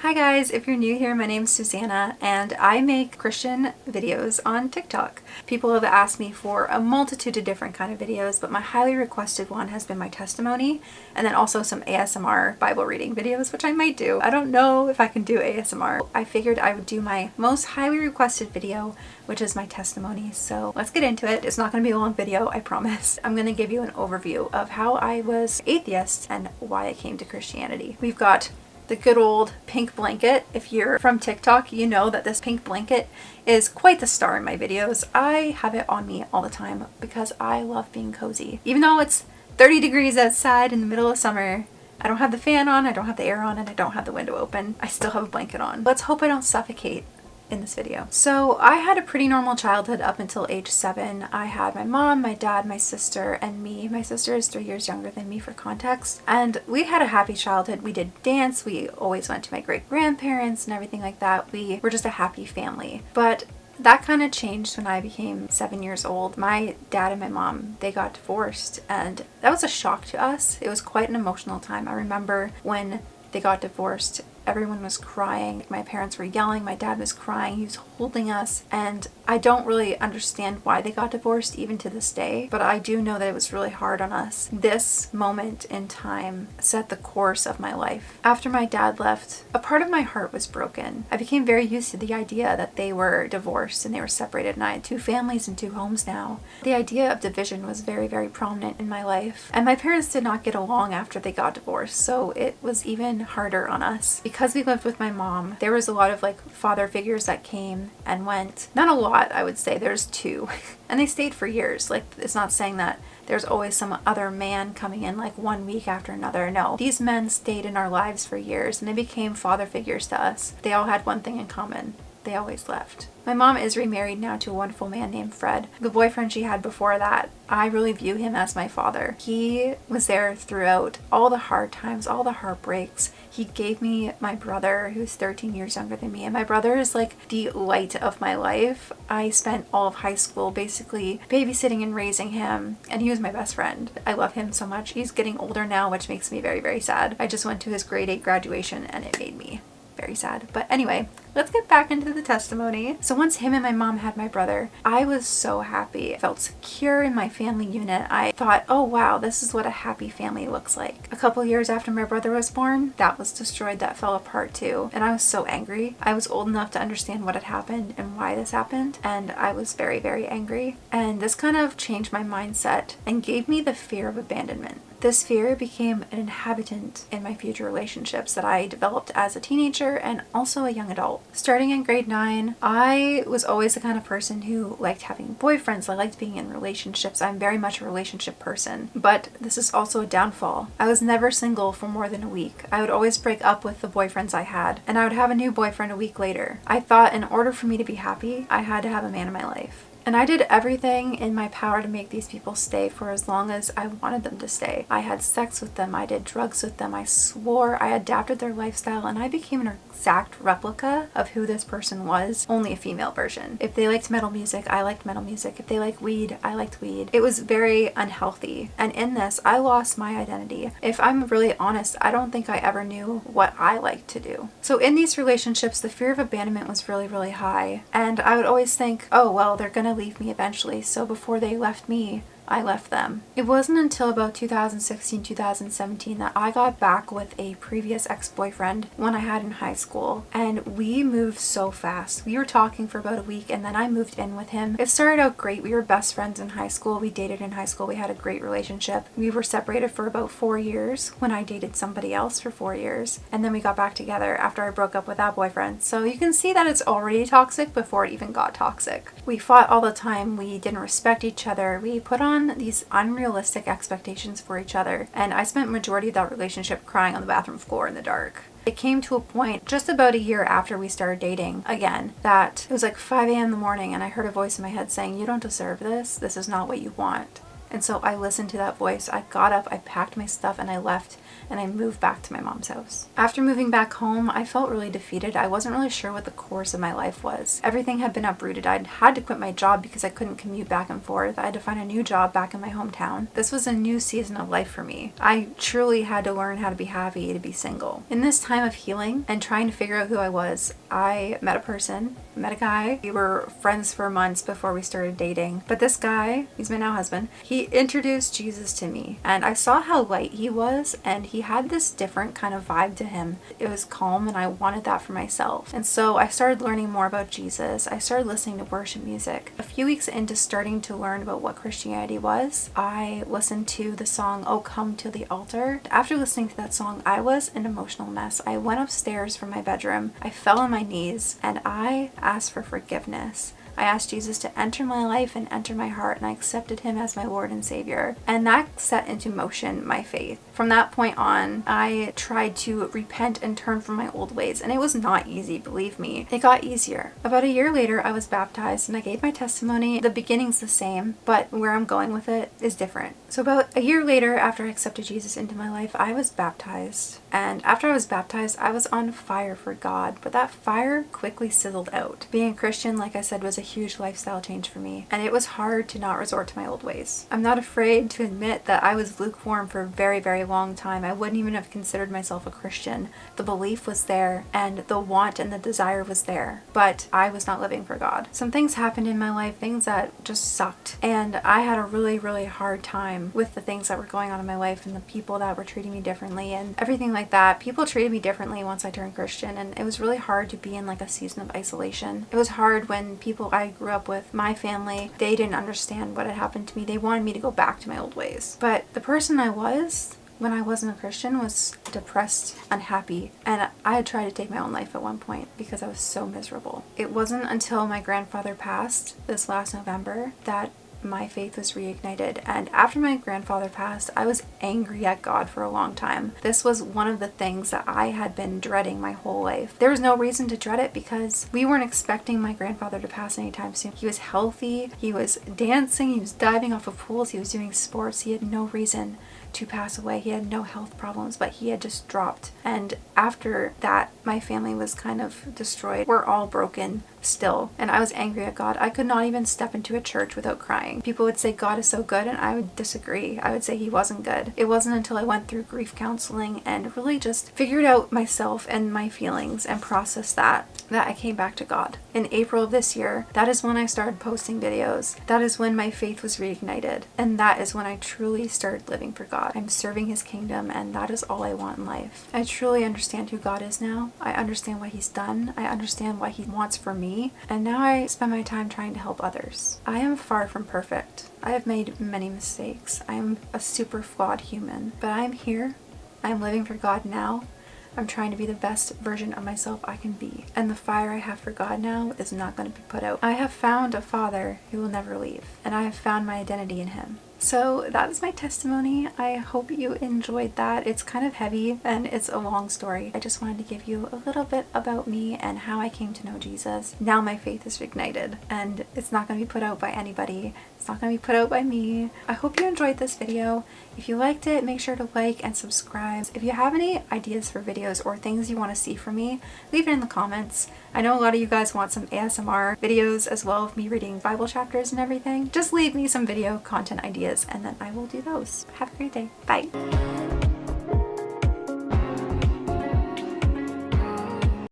Hi guys, if you're new here, my name's Susanna and I make Christian videos on TikTok. People have asked me for a multitude of different kind of videos, but my highly requested one has been my testimony and then also some ASMR Bible reading videos, which I might do. I don't know if I can do ASMR. I figured I would do my most highly requested video, which is my testimony. So let's get into it. It's not going to be a long video, I promise. I'm going to give you an overview of how I was atheist and why I came to Christianity. We've got the good old pink blanket. If you're from TikTok, you know that this pink blanket is quite the star in my videos. I have it on me all the time because I love being cozy. Even though it's 30 degrees outside in the middle of summer, I don't have the fan on, I don't have the air on, and I don't have the window open. I still have a blanket on. Let's hope I don't suffocate in this video. So I had a pretty normal childhood up until age 7. I had my mom, my dad, my sister, and me. My sister is 3 years younger than me for context. And we had a happy childhood. We did dance. We always went to my great grandparents and everything like that. We were just a happy family. But that kind of changed when I became 7 years old. My dad and my mom, they got divorced, and that was a shock to us. It was quite an emotional time. I remember when they got divorced, everyone was crying. My parents were yelling, my dad was crying, he was holding us, and I don't really understand why they got divorced even to this day, but I do know that it was really hard on us. This moment in time set the course of my life. After my dad left, a part of my heart was broken. I became very used to the idea that they were divorced and they were separated, and I had 2 families and 2 homes now. The idea of division was very, very prominent in my life, and my parents did not get along after they got divorced, so it was even harder on us. Because we lived with my mom, there was a lot of father figures that came and went. Not a lot, I would say. There's 2. And they stayed for years. It's not saying that there's always some other man coming in 1 week after another. No, these men stayed in our lives for years and they became father figures to us. They all had one thing in common. They always left. My mom is remarried now to a wonderful man named Fred. The boyfriend she had before that, I really view him as my father. He was there throughout all the hard times, all the heartbreaks. He gave me my brother, who's 13 years younger than me, and my brother is the light of my life. I spent all of high school basically babysitting and raising him, and he was my best friend. I love him so much. He's getting older now, which makes me very, very sad. I just went to his grade 8 graduation and it made me very sad. But anyway, let's get back into the testimony. So once him and my mom had my brother, I was so happy. I felt secure in my family unit. I thought, oh wow, this is what a happy family looks like. A couple years after my brother was born, that was destroyed, that fell apart too. And I was so angry. I was old enough to understand what had happened and why this happened, and I was very, very angry. And this kind of changed my mindset and gave me the fear of abandonment. This fear became an inhabitant in my future relationships that I developed as a teenager and also a young adult. Starting in grade 9, I was always the kind of person who liked having boyfriends. I liked being in relationships. I'm very much a relationship person. But this is also a downfall. I was never single for more than a week. I would always break up with the boyfriends I had, and I would have a new boyfriend a week later. I thought in order for me to be happy, I had to have a man in my life. And I did everything in my power to make these people stay for as long as I wanted them to stay. I had sex with them, I did drugs with them, I swore, I adapted their lifestyle, and I became an exact replica of who this person was, only a female version. If they liked metal music, I liked metal music. If they liked weed, I liked weed. It was very unhealthy. And in this, I lost my identity. If I'm really honest, I don't think I ever knew what I liked to do. So in these relationships, the fear of abandonment was really, really high. And I would always think, oh, well, they're gonna leave me eventually, so before they left me, I left them. It wasn't until about 2016, 2017 that I got back with a previous ex-boyfriend, one I had in high school, and we moved so fast. We were talking for about a week and then I moved in with him. It started out great. We were best friends in high school. We dated in high school. We had a great relationship. We were separated for about 4 years when I dated somebody else for 4 years, and then we got back together after I broke up with that boyfriend. So you can see that it's already toxic before it even got toxic. We fought all the time. We didn't respect each other. We put on these unrealistic expectations for each other, and I spent majority of that relationship crying on the bathroom floor in the dark. It came to a point just about a year after we started dating again that it was 5 a.m. in the morning and I heard a voice in my head saying, you don't deserve this. This is not what you want. And so I listened to that voice. I got up, I packed my stuff, and I left, and I moved back to my mom's house. After moving back home, I felt really defeated. I wasn't really sure what the course of my life was. Everything had been uprooted. I'd had to quit my job because I couldn't commute back and forth. I had to find a new job back in my hometown. This was a new season of life for me. I truly had to learn how to be happy, to be single. In this time of healing and trying to figure out who I was, I met a guy. We were friends for months before we started dating. But this guy, he's my now husband, he introduced Jesus to me. And I saw how light he was, and he had this different kind of vibe to him. It was calm, and I wanted that for myself. And so I started learning more about Jesus. I started listening to worship music. A few weeks into starting to learn about what Christianity was, I listened to the song "Oh Come to the Altar." After listening to that song, I was an emotional mess. I went upstairs from my bedroom, I fell on my knees, and I asked for forgiveness. I asked Jesus to enter my life and enter my heart, and I accepted him as my Lord and Savior. And that set into motion my faith. From that point on, I tried to repent and turn from my old ways, and it was not easy, believe me. It got easier. About a year later, I was baptized, and I gave my testimony. The beginning's the same, but where I'm going with it is different. So about a year later, after I accepted Jesus into my life, I was baptized. And after I was baptized, I was on fire for God, but that fire quickly sizzled out. Being a Christian, like I said, was a huge lifestyle change for me, and it was hard to not resort to my old ways. I'm not afraid to admit that I was lukewarm for a very, very long time. I wouldn't even have considered myself a Christian. The belief was there, and the want and the desire was there, but I was not living for God. Some things happened in my life, things that just sucked, and I had a really, really hard time with the things that were going on in my life and the people that were treating me differently and everything like that. People treated me differently once I turned Christian, and it was really hard to be in like a season of isolation. It was hard when people I grew up with, my family, they didn't understand what had happened to me. They wanted me to go back to my old ways. But the person I was when I wasn't a Christian was depressed, unhappy, and I had tried to take my own life at one point because I was so miserable. It wasn't until my grandfather passed this last November that my faith was reignited. And after my grandfather passed, I was angry at God for a long time. This was one of the things that I had been dreading my whole life. There was no reason to dread it because we weren't expecting my grandfather to pass anytime soon. He was healthy, he was dancing, he was diving off of pools, he was doing sports. He had no reason to pass away. He had no health problems, but he had just dropped. And after that, my family was kind of destroyed. We're all broken still. And I was angry at God. I could not even step into a church without crying. People would say God is so good, and I would disagree. I would say he wasn't good. It wasn't until I went through grief counseling and really just figured out myself and my feelings and processed that I came back to God. In April of this year, that is when I started posting videos. That is when my faith was reignited. And that is when I truly started living for God. I'm serving his kingdom, and that is all I want in life. I truly understand who God is now. I understand what he's done. I understand what he wants for me. And now I spend my time trying to help others. I am far from perfect. I have made many mistakes. I am a super flawed human. But I am here. I am living for God now. I'm trying to be the best version of myself I can be. And the fire I have for God now is not going to be put out. I have found a Father who will never leave. And I have found my identity in him. So that is my testimony. I hope you enjoyed that. It's kind of heavy and it's a long story. I just wanted to give you a little bit about me and how I came to know Jesus. Now my faith is ignited, and it's not going to be put out by anybody. It's not going to be put out by me. I hope you enjoyed this video. If you liked it, make sure to like and subscribe. If you have any ideas for videos or things you want to see from me, leave it in the comments. I know a lot of you guys want some ASMR videos as well of me reading Bible chapters and everything. Just leave me some video content ideas and then I will do those. Have a great day. Bye.